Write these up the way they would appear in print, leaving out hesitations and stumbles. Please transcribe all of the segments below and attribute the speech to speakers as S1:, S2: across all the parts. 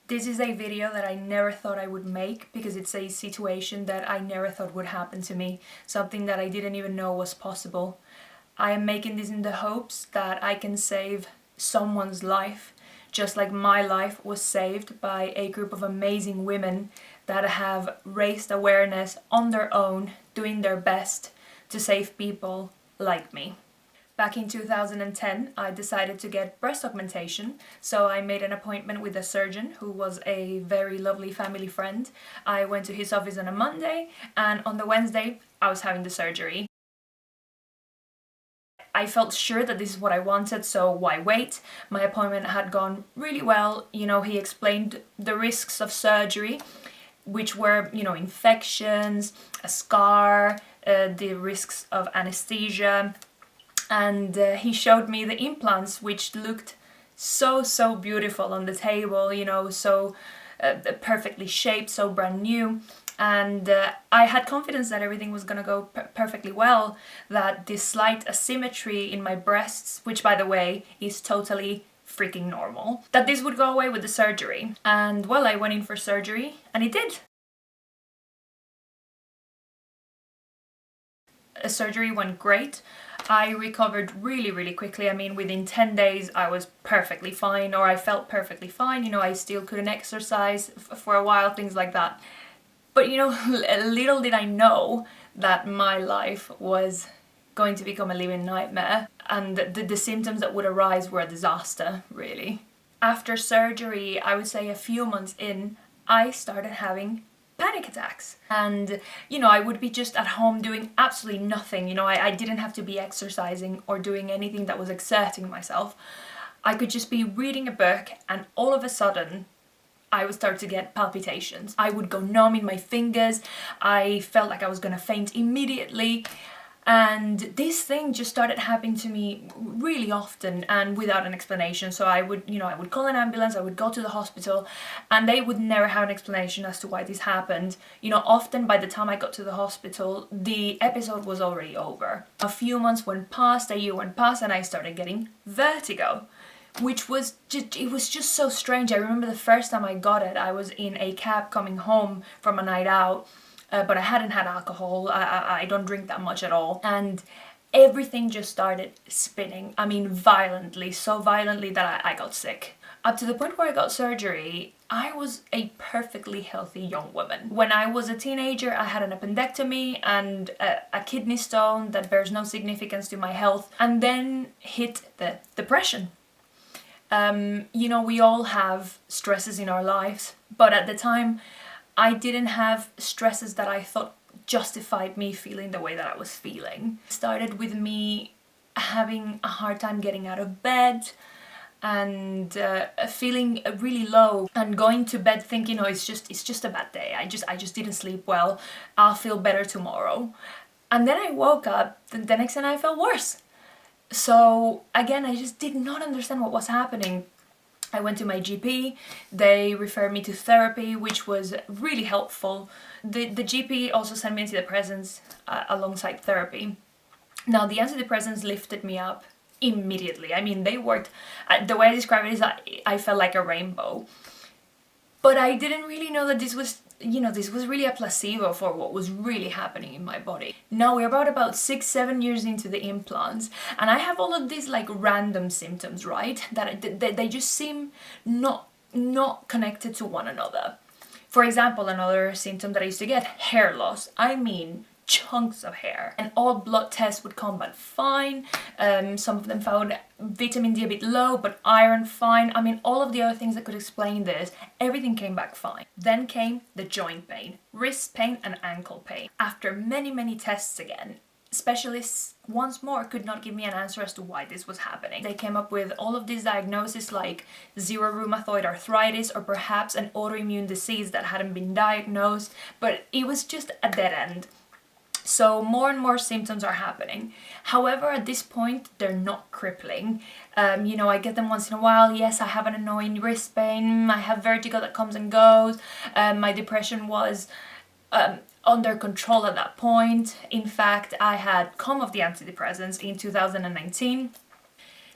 S1: This is a video that I never thought I would make because it's a situation that I never thought would happen to me, something that I didn't even know was possible. I am making this in the hopes that I can save someone's life, just like my life was saved by a group of amazing women that have raised awareness on their own, doing their best to save people like me. Back in 2010, I decided to get breast augmentation, so I made an appointment with a surgeon who was a very lovely family friend. I went to his office on a Monday, and on the Wednesday, I was having the surgery. I felt sure that this is what I wanted, so why wait? My appointment had gone really well. He explained the risks of surgery, which were, infections, a scar, the risks of anesthesia. And he showed me the implants, which looked so beautiful on the table, so perfectly shaped, so brand new. And I had confidence that everything was gonna go perfectly well, that this slight asymmetry in my breasts, which by the way is totally freaking normal, that this would go away with the surgery. And well, I went in for surgery and it did. The surgery went great. I recovered really quickly. I mean, within 10 days I was perfectly fine, or I felt perfectly fine. I still couldn't exercise for a while, things like that. But little did I know that my life was going to become a living nightmare, and the symptoms that would arise were a disaster, really. After surgery, I would say a few months in, I started having panic attacks. And, I would be just at home doing absolutely nothing. I didn't have to be exercising or doing anything that was exerting myself. I could just be reading a book, and all of a sudden, I would start to get palpitations. I would go numb in my fingers. I felt like I was gonna faint immediately. And this thing just started happening to me really often and without an explanation. So I would call an ambulance, I would go to the hospital, and they would never have an explanation as to why this happened. Often by the time I got to the hospital, the episode was already over. A few months went past, a year went past, and I started getting vertigo, which was just so strange. I remember the first time I got it, I was in a cab coming home from a night out. But I hadn't had alcohol. I don't drink that much at all. And everything just started spinning. I mean, violently, so violently that I got sick. Up to the point where I got surgery, I was a perfectly healthy young woman. When I was a teenager, I had an appendectomy and a kidney stone that bears no significance to my health, and then hit the depression. We all have stresses in our lives, but at the time, I didn't have stresses that I thought justified me feeling the way that I was feeling. It started with me having a hard time getting out of bed and feeling really low, and going to bed thinking, oh, it's just a bad day. I just didn't sleep well. I'll feel better tomorrow. And then I woke up the next day and I felt worse. So again, I just did not understand what was happening. I went to my GP, they referred me to therapy, which was really helpful. The GP also sent me antidepressants alongside therapy. Now, the antidepressants lifted me up immediately. I mean, they worked. The way I describe it is I felt like a rainbow. But I didn't really know that this was really a placebo for what was really happening in my body. Now we're about 6-7 years into the implants, and I have all of these like random symptoms, right? That they just seem not connected to one another. For example, another symptom that I used to get, hair loss. I mean, chunks of hair, and all blood tests would come back fine. Some of them found vitamin D a bit low, but iron fine. I mean, all of the other things that could explain this, everything came back fine. Then came the joint pain, wrist pain and ankle pain. After many tests again, specialists once more could not give me an answer as to why this was happening. They came up with all of these diagnoses like zero rheumatoid arthritis, or perhaps an autoimmune disease that hadn't been diagnosed, but it was just a dead end. So more and more symptoms are happening. However, at this point, they're not crippling. I get them once in a while. Yes, I have an annoying wrist pain. I have vertigo that comes and goes. My depression was under control at that point. In fact, I had come off the antidepressants in 2019.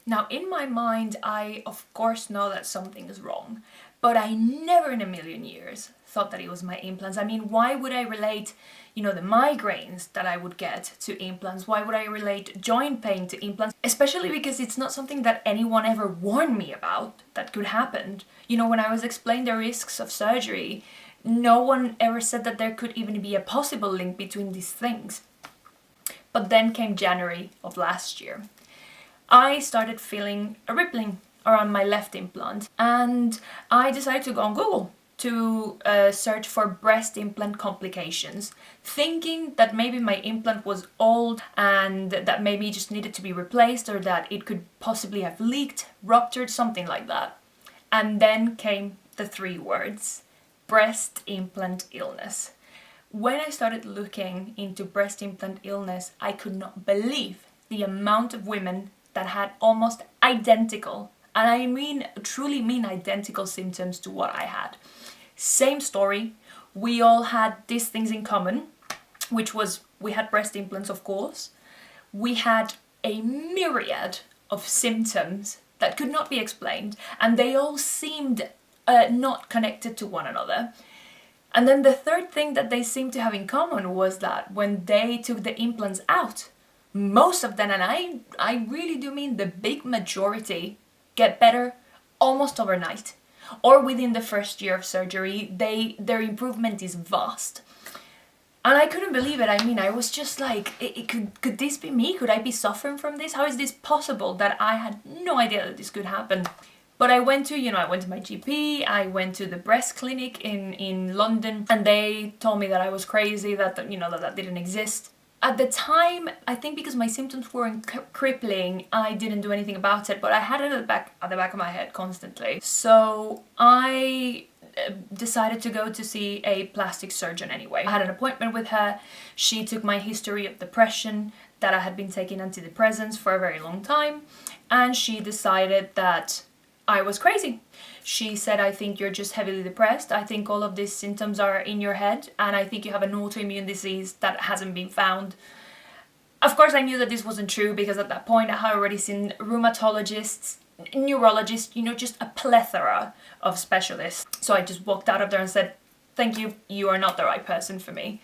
S1: Now, in my mind, I of course know that something is wrong, But I never in a million years thought that it was my implants. I mean, why would I relate, the migraines that I would get to implants? Why would I relate joint pain to implants? Especially because it's not something that anyone ever warned me about that could happen. When I was explained the risks of surgery, no one ever said that there could even be a possible link between these things. But then came January of last year. I started feeling a rippling around my left implant, and I decided to go on Google to search for breast implant complications, thinking that maybe my implant was old and that maybe it just needed to be replaced, or that it could possibly have leaked, ruptured, something like that. And then came the 3 words: breast implant illness. When I started looking into breast implant illness, I could not believe the amount of women that had almost identical, and I truly mean identical symptoms to what I had. Same story. We all had these things in common, which was we had breast implants, of course. We had a myriad of symptoms that could not be explained, and they all seemed not connected to one another. And then the third thing that they seemed to have in common was that when they took the implants out, most of them, and I really do mean the big majority, get better almost overnight, or within the first year of surgery. Their improvement is vast. And I couldn't believe it. I mean, I was just like, could this be me? Could I be suffering from this? How is this possible that I had no idea that this could happen? But I went to my GP, I went to the breast clinic in London, and they told me that I was crazy, that didn't exist. At the time, I think because my symptoms weren't crippling, I didn't do anything about it, but I had it at the back of my head constantly. So I decided to go to see a plastic surgeon anyway. I had an appointment with her. She took my history of depression, that I had been taking antidepressants for a very long time, and she decided that I was crazy. She said, I think you're just heavily depressed. I think all of these symptoms are in your head, and I think you have an autoimmune disease that hasn't been found. Of course, I knew that this wasn't true, because at that point I had already seen rheumatologists, neurologists, just a plethora of specialists. So I just walked out of there and said, thank you, you are not the right person for me.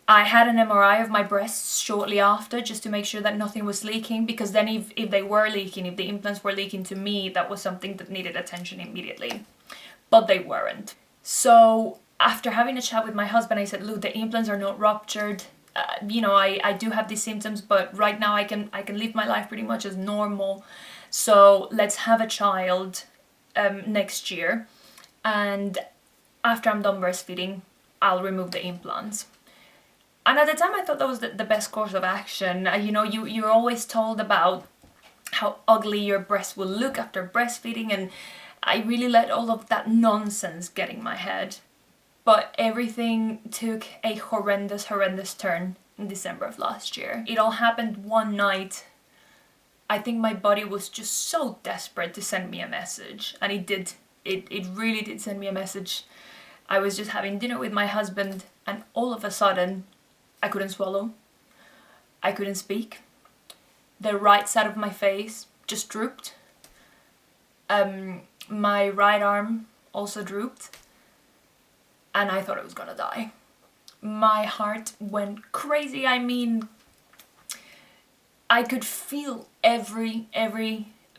S1: I had an MRI of my breasts shortly after, just to make sure that nothing was leaking, because then if they were leaking, if the implants were leaking to me, that was something that needed attention immediately. But they weren't. So after having a chat with my husband, I said, look, the implants are not ruptured. I do have these symptoms, but right now I can live my life pretty much as normal. So let's have a child next year. And after I'm done breastfeeding, I'll remove the implants. And at the time I thought that was the best course of action. You're always told about how ugly your breast will look after breastfeeding, and I really let all of that nonsense get in my head. But everything took a horrendous turn in December of last year. It all happened one night. I think my body was just so desperate to send me a message, and it did. It really did send me a message. I was just having dinner with my husband, and all of a sudden I couldn't swallow. I couldn't speak. The right side of my face just drooped. My right arm also drooped. And I thought I was gonna die. My heart went crazy. I mean, I could feel every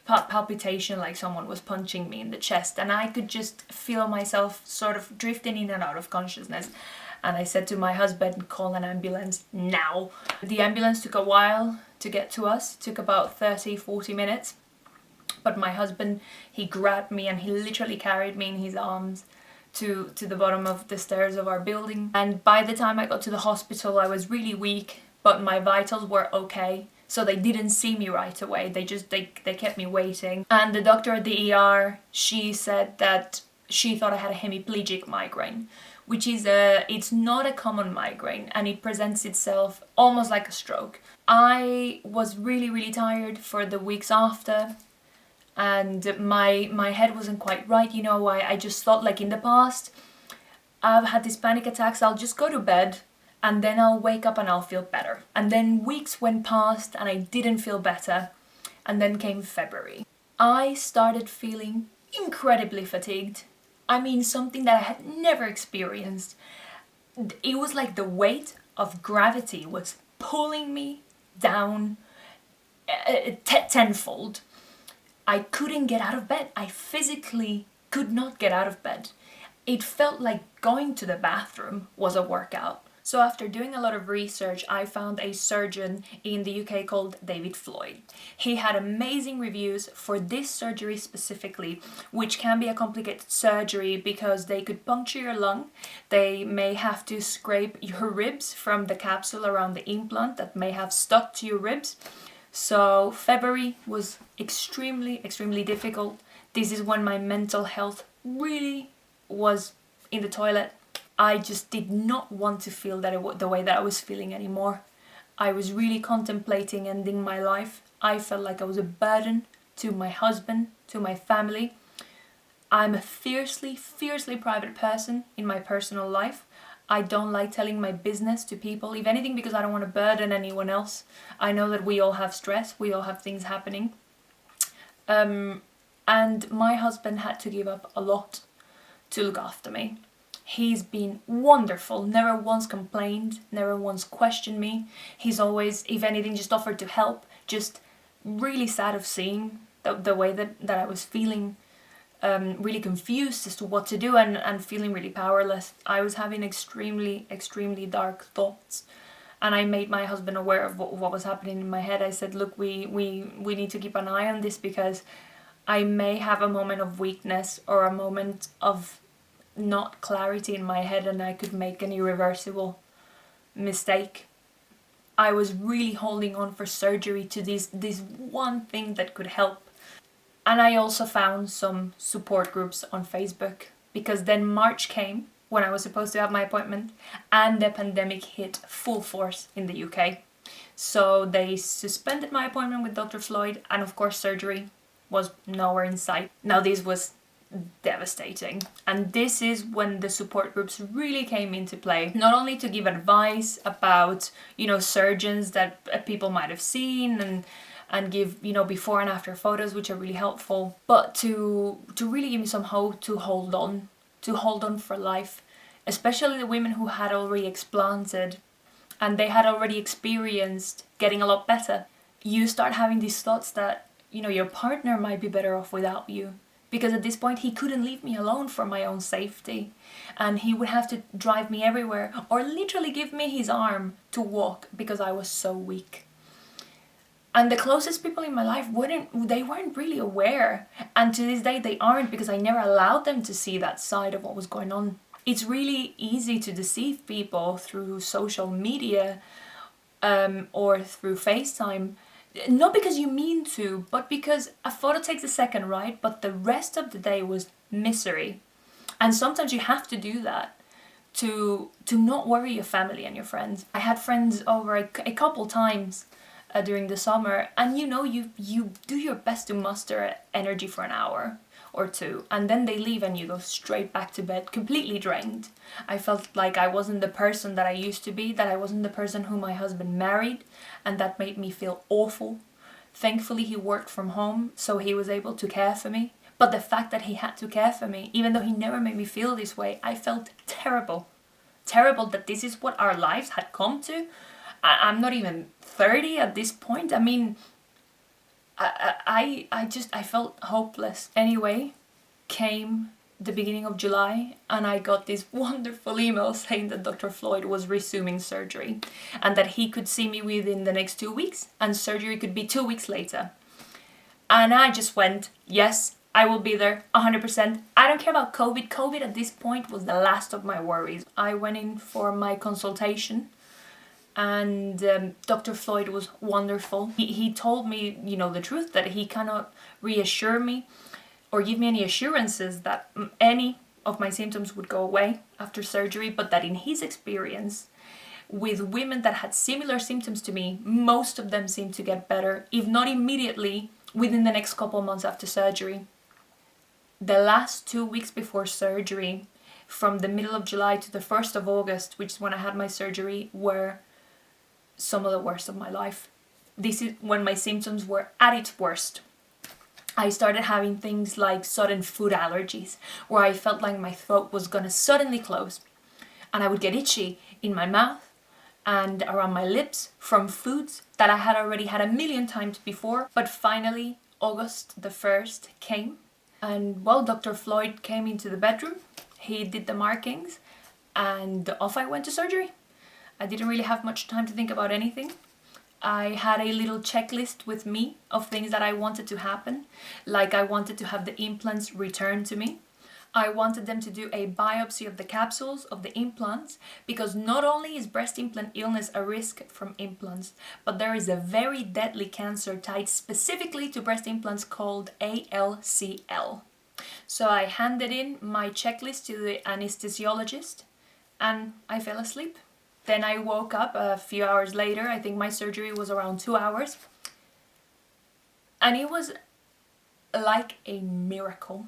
S1: palpitation, like someone was punching me in the chest. And I could just feel myself sort of drifting in and out of consciousness. And I said to my husband, call an ambulance now. The ambulance took a while to get to us. It took about 30-40 minutes. But my husband, he grabbed me and he literally carried me in his arms to the bottom of the stairs of our building. And by the time I got to the hospital, I was really weak, but my vitals were okay. So they didn't see me right away. They kept me waiting. And the doctor at the ER, she said that she thought I had a hemiplegic migraine, which is it's not a common migraine, and it presents itself almost like a stroke. I was really tired for the weeks after, and my head wasn't quite right. I just thought, like in the past, I've had these panic attacks, I'll just go to bed and then I'll wake up and I'll feel better. And then weeks went past and I didn't feel better, and then came February. I started feeling incredibly fatigued, I mean, something that I had never experienced. It was like the weight of gravity was pulling me down tenfold. I couldn't get out of bed. I physically could not get out of bed. It felt like going to the bathroom was a workout. So after doing a lot of research, I found a surgeon in the UK called David Floyd. He had amazing reviews for this surgery specifically, which can be a complicated surgery because they could puncture your lung. They may have to scrape your ribs from the capsule around the implant that may have stuck to your ribs. So February was extremely difficult. This is when my mental health really was in the toilet. I just did not want to feel the way that I was feeling anymore. I was really contemplating ending my life. I felt like I was a burden to my husband, to my family. I'm a fiercely private person in my personal life. I don't like telling my business to people, if anything, because I don't want to burden anyone else. I know that we all have stress, we all have things happening. And my husband had to give up a lot to look after me. He's been wonderful, never once complained, never once questioned me. He's always, if anything, just offered to help. Just really sad of seeing the way that I was feeling, really confused as to what to do and feeling really powerless. I was having extremely dark thoughts. And I made my husband aware of what was happening in my head. I said, look, we need to keep an eye on this because I may have a moment of weakness or a moment of not clarity in my head and I could make an irreversible mistake. I was really holding on for surgery to this one thing that could help. And I also found some support groups on Facebook because then March came when I was supposed to have my appointment and the pandemic hit full force in the UK. So they suspended my appointment with Dr. Floyd and of course surgery was nowhere in sight. Now this was devastating, and this is when the support groups really came into play, not only to give advice about surgeons that people might have seen and give before and after photos, which are really helpful, but to really give me some hope to hold on for life, especially the women who had already explanted and they had already experienced getting a lot better. You start having these thoughts that your partner might be better off without you. Because at this point he couldn't leave me alone for my own safety. And he would have to drive me everywhere or literally give me his arm to walk because I was so weak. And the closest people in my life weren't really aware. And to this day they aren't because I never allowed them to see that side of what was going on. It's really easy to deceive people through social media or through FaceTime. Not because you mean to, but because a photo takes a second, right? But the rest of the day was misery. And sometimes you have to do that to not worry your family and your friends. I had friends over a couple times during the summer, and you do your best to muster energy for an hour or two, and then they leave and you go straight back to bed completely drained. I felt like I wasn't the person that I used to be, that I wasn't the person who my husband married, and that made me feel awful. Thankfully he worked from home, so he was able to care for me, but the fact that he had to care for me, even though he never made me feel this way, I felt terrible that this is what our lives had come to. I'm not even 30 at this point. I mean, I felt hopeless. Anyway, came the beginning of July and I got this wonderful email saying that Dr. Floyd was resuming surgery and that he could see me within the next 2 weeks and surgery could be 2 weeks later. And I just went, yes, I will be there 100%. I don't care about COVID. COVID at this point was the last of my worries. I went in for my consultation and Dr. Floyd was wonderful. He told me, the truth, that he cannot reassure me or give me any assurances that any of my symptoms would go away after surgery, but that in his experience, with women that had similar symptoms to me, most of them seemed to get better, if not immediately, within the next couple months after surgery. The last 2 weeks before surgery, from the middle of July to the 1st of August, which is when I had my surgery, were some of the worst of my life. This is when my symptoms were at its worst. I started having things like sudden food allergies, where I felt like my throat was gonna suddenly close, and I would get itchy in my mouth and around my lips from foods that I had already had a million times before. But finally, August the 1st came, and well, Dr. Floyd came into the bedroom, he did the markings, and off I went to surgery. I didn't really have much time to think about anything. I had a little checklist with me of things that I wanted to happen. Like I wanted to have the implants returned to me. I wanted them to do a biopsy of the capsules of the implants, because not only is breast implant illness a risk from implants, but there is a very deadly cancer tied specifically to breast implants called ALCL. So I handed in my checklist to the anesthesiologist and I fell asleep. Then I woke up a few hours later. I think my surgery was around 2 hours. And it was like a miracle.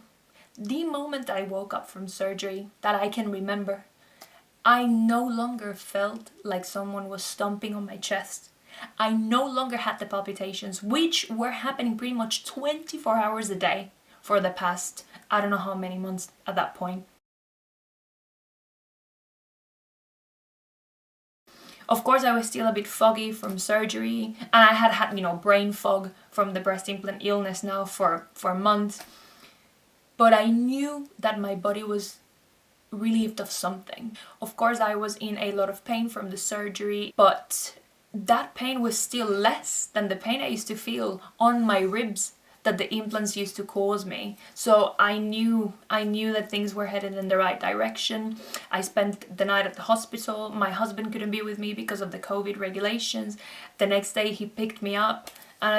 S1: The moment I woke up from surgery that I can remember, I no longer felt like someone was stomping on my chest. I no longer had the palpitations, which were happening pretty much 24 hours a day for the past, I don't know how many months at that point. Of course, I was still a bit foggy from surgery, and I had brain fog from the breast implant illness now for months. But I knew that my body was relieved of something. Of course, I was in a lot of pain from the surgery, but that pain was still less than the pain I used to feel on my ribs that the implants used to cause me. So I knew that things were headed in the right direction. I spent the night at the hospital. My husband couldn't be with me because of the COVID regulations. The next day he picked me up, and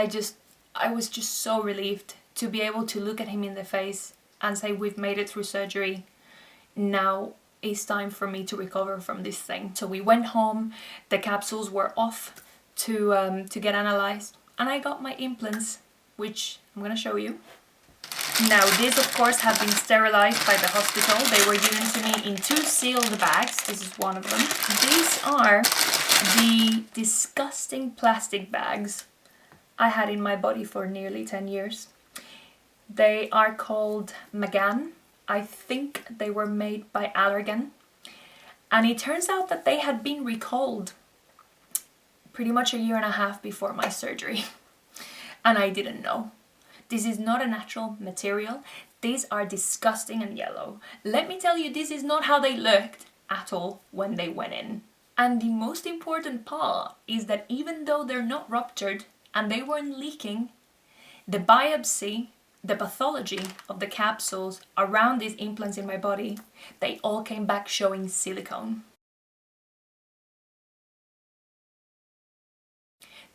S1: I was just so relieved to be able to look at him in the face and say, we've made it through surgery. Now it's time for me to recover from this thing. So we went home, the capsules were off to get analyzed, and I got my implants, which I'm gonna show you. Now these of course have been sterilized by the hospital. They were given to me in 2 sealed bags. This is one of them. These are the disgusting plastic bags I had in my body for nearly 10 years. They are called Magan. I think they were made by Allergan. And it turns out that they had been recalled pretty much a year and a half before my surgery. And I didn't know. This is not a natural material. These are disgusting and yellow. Let me tell you, this is not how they looked at all when they went in. And the most important part is that even though they're not ruptured and they weren't leaking, the biopsy, the pathology of the capsules around these implants in my body, they all came back showing silicone.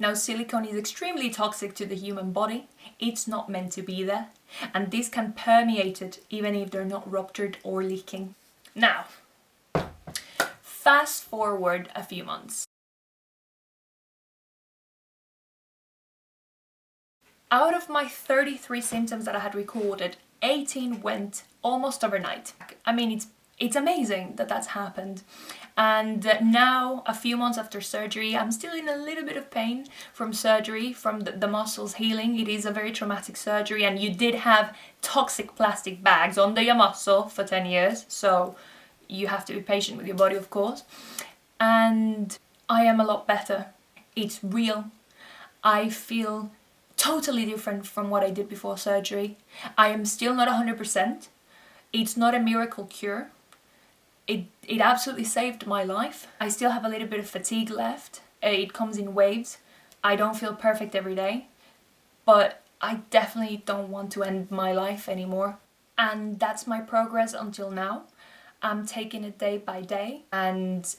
S1: Now, silicone is extremely toxic to the human body. It's not meant to be there, and this can permeate it even if they're not ruptured or leaking. Now, fast forward a few months. Out of my 33 symptoms that I had recorded, 18 went almost overnight. I mean, it's amazing that that's happened. And now, a few months after surgery, I'm still in a little bit of pain from surgery, from the muscles healing. It is a very traumatic surgery, and you did have toxic plastic bags under your muscle for 10 years. So you have to be patient with your body, of course. And I am a lot better. It's real. I feel totally different from what I did before surgery. I am still not 100%. It's not a miracle cure. It absolutely saved my life. I still have a little bit of fatigue left. It comes in waves. I don't feel perfect every day, but I definitely don't want to end my life anymore. And that's my progress until now. I'm taking it day by day, and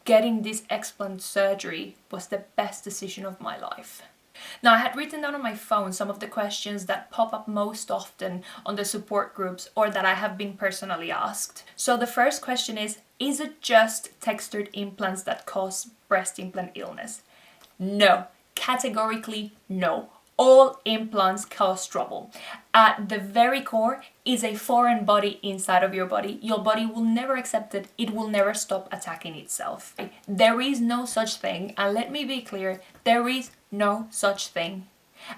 S1: getting this explant surgery was the best decision of my life. Now, I had written down on my phone some of the questions that pop up most often on the support groups, or that I have been personally asked. So the first question is it just textured implants that cause breast implant illness? No, categorically no. All implants cause trouble. At the very core is a foreign body inside of your body. Your body will never accept it. It will never stop attacking itself. There is no such thing, and let me be clear, there is no such thing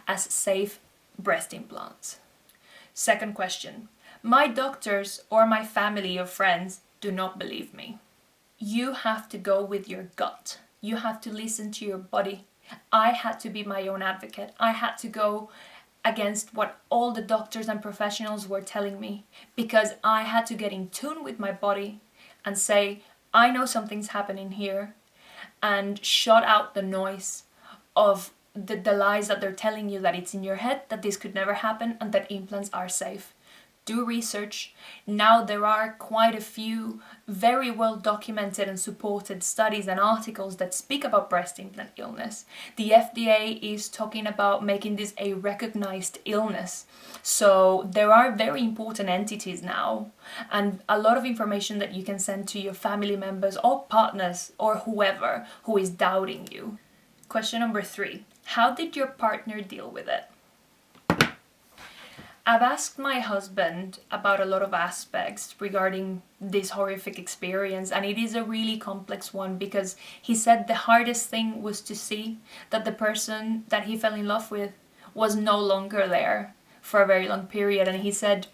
S1: as safe breast implants. Second question. My doctors or my family or friends do not believe me. You have to go with your gut. You have to listen to your body. I had to be my own advocate. I had to go against what all the doctors and professionals were telling me, because I had to get in tune with my body and say, I know something's happening here, and shut out the noise of the lies that they're telling you, that it's in your head, that this could never happen, and that implants are safe. Do research. Now there are quite a few very well documented and supported studies and articles that speak about breast implant illness. The FDA is talking about making this a recognized illness. So there are very important entities now, and a lot of information that you can send to your family members or partners or whoever who is doubting you. Question number 3. How did your partner deal with it? I've asked my husband about a lot of aspects regarding this horrific experience, and it is a really complex one, because he said the hardest thing was to see that the person that he fell in love with was no longer there for a very long period. And he said,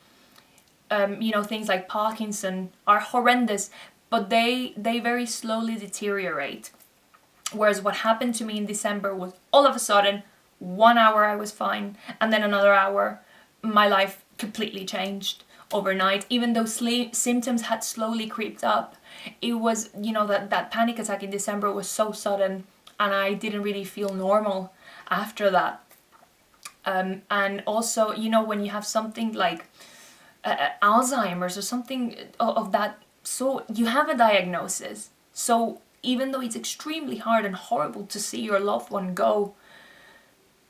S1: things like Parkinson are horrendous, but they very slowly deteriorate. Whereas what happened to me in December was all of a sudden, 1 hour I was fine, and then another hour my life completely changed overnight. Even though symptoms had slowly creeped up, it was, that panic attack in December was so sudden, and I didn't really feel normal after that. And also, when you have something like Alzheimer's or something of that sort, you have a diagnosis. So even though it's extremely hard and horrible to see your loved one go,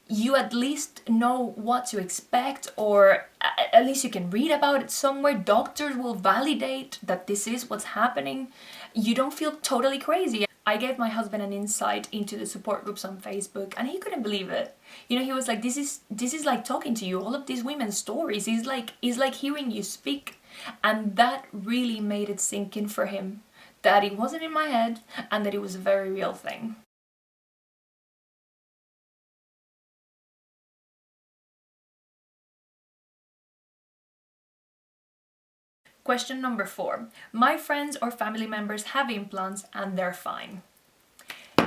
S1: you at least know what to expect, or at least you can read about it somewhere. Doctors will validate that this is what's happening. You don't feel totally crazy. I gave my husband an insight into the support groups on Facebook, and he couldn't believe it. He was like, this is like talking to you. All of these women's stories is like hearing you speak. And that really made it sink in for him, that it wasn't in my head and that it was a very real thing. Question number 4. My friends or family members have implants and they're fine.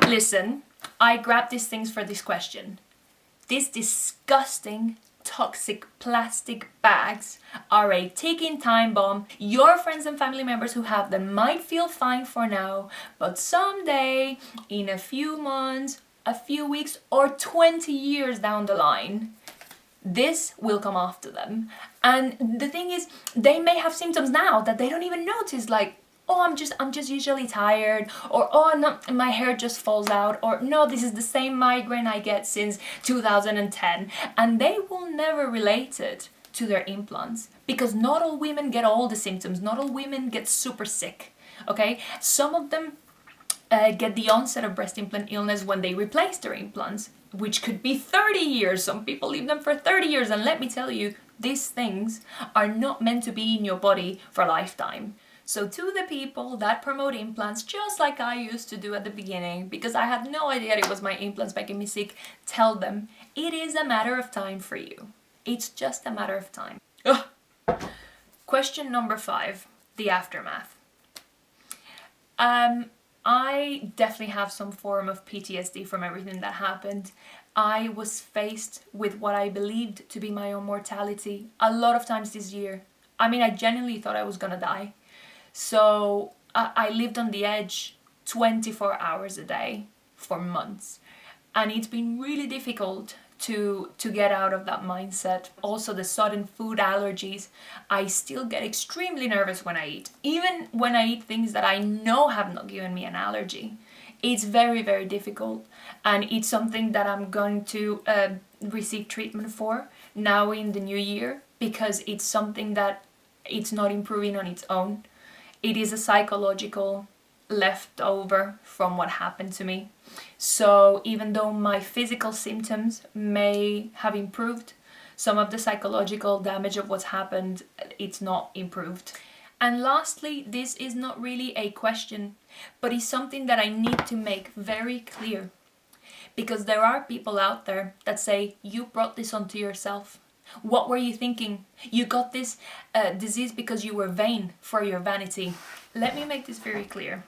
S1: Listen, I grabbed these things for this question. These disgusting, toxic plastic bags are a ticking time bomb. Your friends and family members who have them might feel fine for now, but someday, in a few months, a few weeks, or 20 years down the line, this will come after them. And the thing is, they may have symptoms now that they don't even notice, like, oh, I'm just usually tired, or oh no, my hair just falls out, or no, this is the same migraine I get since 2010, and they will never relate it to their implants, because not all women get all the symptoms, not all women get super sick, okay? Some of them get the onset of breast implant illness when they replace their implants, which could be 30 years. Some people leave them for 30 years, and let me tell you, these things are not meant to be in your body for a lifetime. So to the people that promote implants, just like I used to do at the beginning, because I had no idea it was my implants making me sick, tell them it is a matter of time for you. It's just a matter of time. Ugh. Question number 5, the aftermath. I definitely have some form of PTSD from everything that happened. I was faced with what I believed to be my own mortality a lot of times this year. I mean, I genuinely thought I was gonna die. So I lived on the edge 24 hours a day for months. And it's been really difficult to get out of that mindset. Also, the sudden food allergies. I still get extremely nervous when I eat. Even when I eat things that I know have not given me an allergy. It's very, very difficult. And it's something that I'm going to receive treatment for now in the new year, because it's something that it's not improving on its own. It is a psychological leftover from what happened to me. So even though my physical symptoms may have improved, some of the psychological damage of what's happened, it's not improved. And lastly, this is not really a question, but it's something that I need to make very clear. Because there are people out there that say, you brought this onto yourself. What were you thinking? You got this disease because you were vain for your vanity. Let me make this very clear.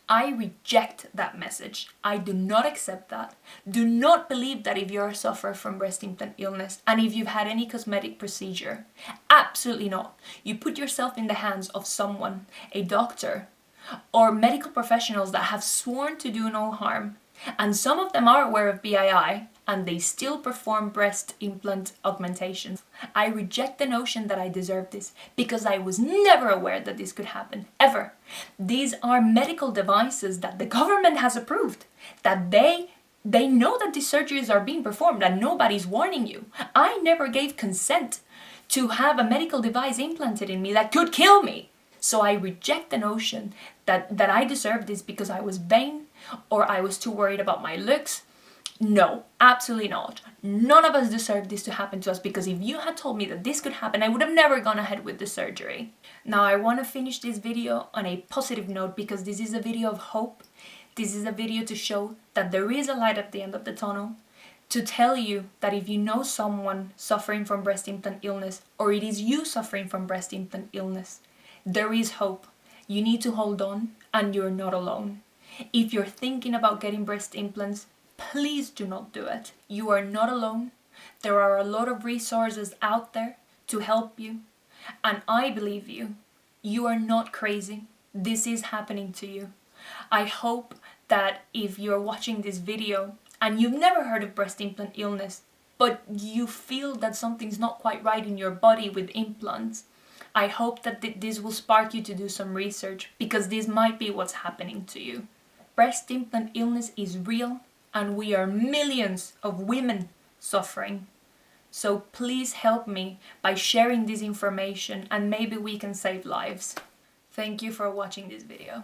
S1: I reject that message. I do not accept that. Do not believe that if you're a sufferer from breast implant illness and if you've had any cosmetic procedure. Absolutely not. You put yourself in the hands of someone, a doctor, or medical professionals that have sworn to do no harm. And some of them are aware of BII and they still perform breast implant augmentations. I reject the notion that I deserve this because I was never aware that this could happen, ever. These are medical devices that the government has approved, that they know that these surgeries are being performed and nobody's warning you. I never gave consent to have a medical device implanted in me that could kill me. So I reject the notion that I deserve this because I was vain or I was too worried about my looks. No, absolutely not. None of us deserve this to happen to us, because if you had told me that this could happen, I would have never gone ahead with the surgery. Now I want to finish this video on a positive note because this is a video of hope. This is a video to show that there is a light at the end of the tunnel. To tell you that if you know someone suffering from breast implant illness, or it is you suffering from breast implant illness, there is hope. You need to hold on and you're not alone. If you're thinking about getting breast implants, please do not do it. You are not alone. There are a lot of resources out there to help you. And I believe you. You are not crazy. This is happening to you. I hope that if you're watching this video and you've never heard of breast implant illness, but you feel that something's not quite right in your body with implants, I hope that this will spark you to do some research, because this might be what's happening to you. Breast implant illness is real, and we are millions of women suffering. So please help me by sharing this information and maybe we can save lives. Thank you for watching this video.